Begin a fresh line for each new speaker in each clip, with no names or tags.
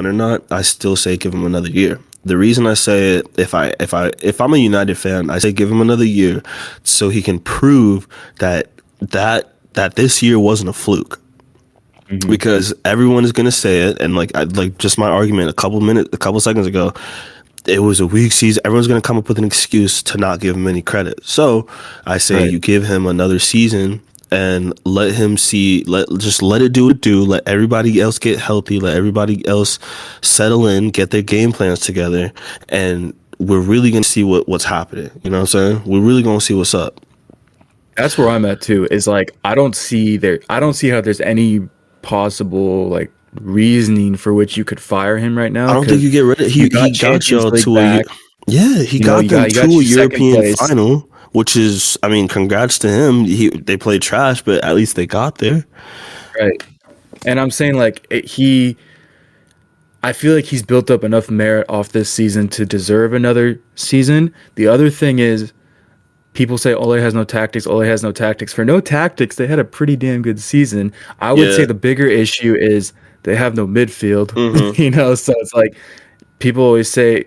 win or not, I still say give him another year. The reason I say it, if I'm a United fan, I say give him another year so he can prove that this year wasn't a fluke. Mm-hmm. Because everyone is going to say it, and like just my argument a couple seconds ago, it was a weak season. Everyone's going to come up with an excuse to not give him any credit. So I say you give him another season and let him let it do what it do. Let everybody else get healthy. Let everybody else settle in, get their game plans together, and we're really going to see what's happening. You know what I'm saying? We're really going to see what's up.
That's where I'm at too. Is like I don't see how there's any possible like reasoning for which you could fire him right now.
I don't think you get rid of he got y'all to
back.
He got them to a European final, which is, I mean, congrats to him. They played trash, but at least they got there.
Right. And I'm saying like I feel like he's built up enough merit off this season to deserve another season. The other thing is people say Ole has no tactics. Ole has no tactics. For no tactics, they had a pretty damn good season. I would say the bigger issue is they have no midfield. Mm-hmm. So it's like people always say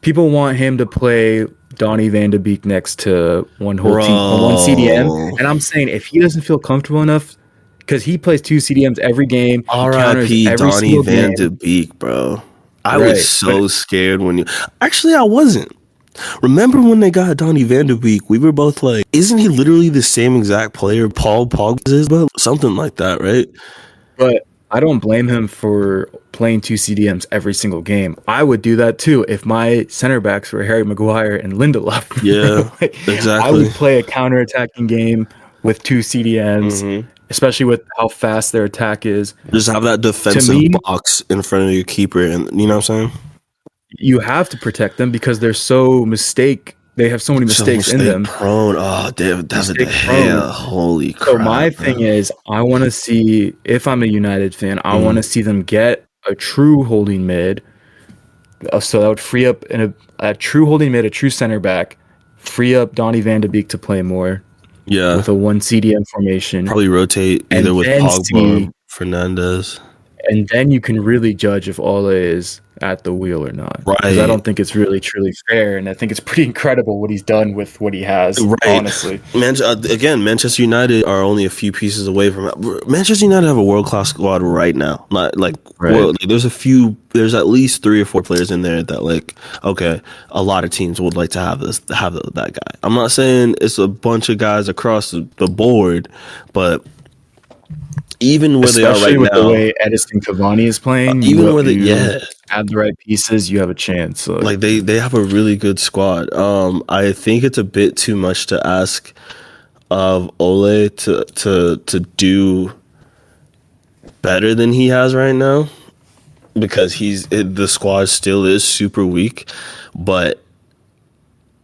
people want him to play Donny van de Beek next to one whole team, one CDM. And I'm saying if he doesn't feel comfortable enough, because he plays 2 CDMs every game.
R.I.P. Donny van de Beek, bro. I was so scared when Actually, I wasn't. Remember when they got Donny van de Beek, we were both like, isn't he literally the same exact player Paul Pogba is? But something like that, right?
But I don't blame him for playing 2 CDMs every single game. I would do that too if my center backs were Harry Maguire and Lindelof.
Yeah, exactly.
I would play a counter-attacking game with 2 CDMs, especially with how fast their attack is.
Just have that defensive box in front of your keeper, and you know what I'm saying?
You have to protect them because they're they have so many mistakes in them.
Prone. Oh, damn, that's a hell. Holy crap.
So my thing is, I want to see, if I'm a United fan, I want to see them get a true holding mid. So that would free up a true holding mid, a true center back, free up Donny van de Beek to play more.
Yeah.
With a 1 CDM formation.
Probably rotate either with Pogba or Fernandes.
And then you can really judge if Ole is at the wheel or not.
Right.
Because I don't think it's really, truly fair. And I think it's pretty incredible what he's done with what he has, honestly.
Again, Manchester United are only a few pieces away from it. Manchester United have a world-class squad right now. Not like, there's at least 3 or 4 players in there that, like, okay, a lot of teams would like to have that guy. I'm not saying it's a bunch of guys across the board, but even where they are right
with
now,
the way Edison Cavani is playing,
even where they
add the right pieces, you have a chance. So.
Like they have a really good squad. I think it's a bit too much to ask of Ole to do better than he has right now, because the squad still is super weak. But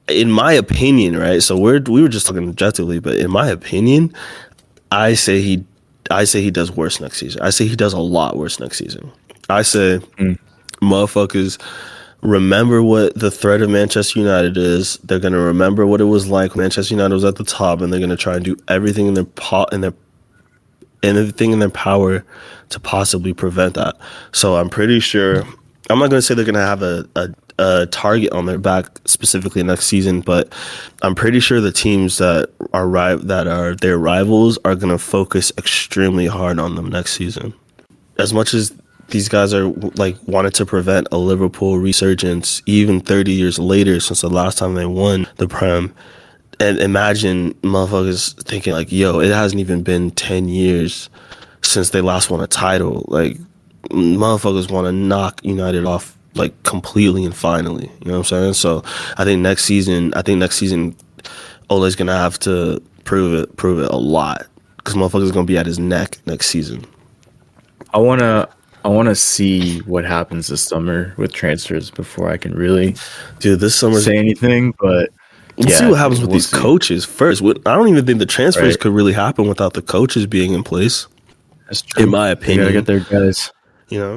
in my opinion, right? So we were just talking objectively, but in my opinion, I say he does worse next season. I say he does a lot worse next season. I say motherfuckers remember what the threat of Manchester United is. They're going to remember what it was like when Manchester United was at the top, and they're going to try and do everything in their power to possibly prevent that. So I'm pretty sure, I'm not going to say they're going to have a target on their back specifically next season, but I'm pretty sure the teams that are their rivals are going to focus extremely hard on them next season. As much as these guys are like wanted to prevent a Liverpool resurgence even 30 years later since the last time they won the Prem, and imagine motherfuckers thinking like, yo, it hasn't even been 10 years since they last won a title. Like, motherfuckers want to knock United off like completely and finally, you know what I'm saying? So I think next season Ole's gonna have to prove it a lot, because motherfuckers gonna be at his neck next season.
I wanna see what happens this summer with transfers before I can really
this summer
say anything. But
let's see what happens with these coaches first. I don't even think the transfers could really happen without the coaches being in place.
That's true.
In my opinion,
they gotta get their guys.
You know.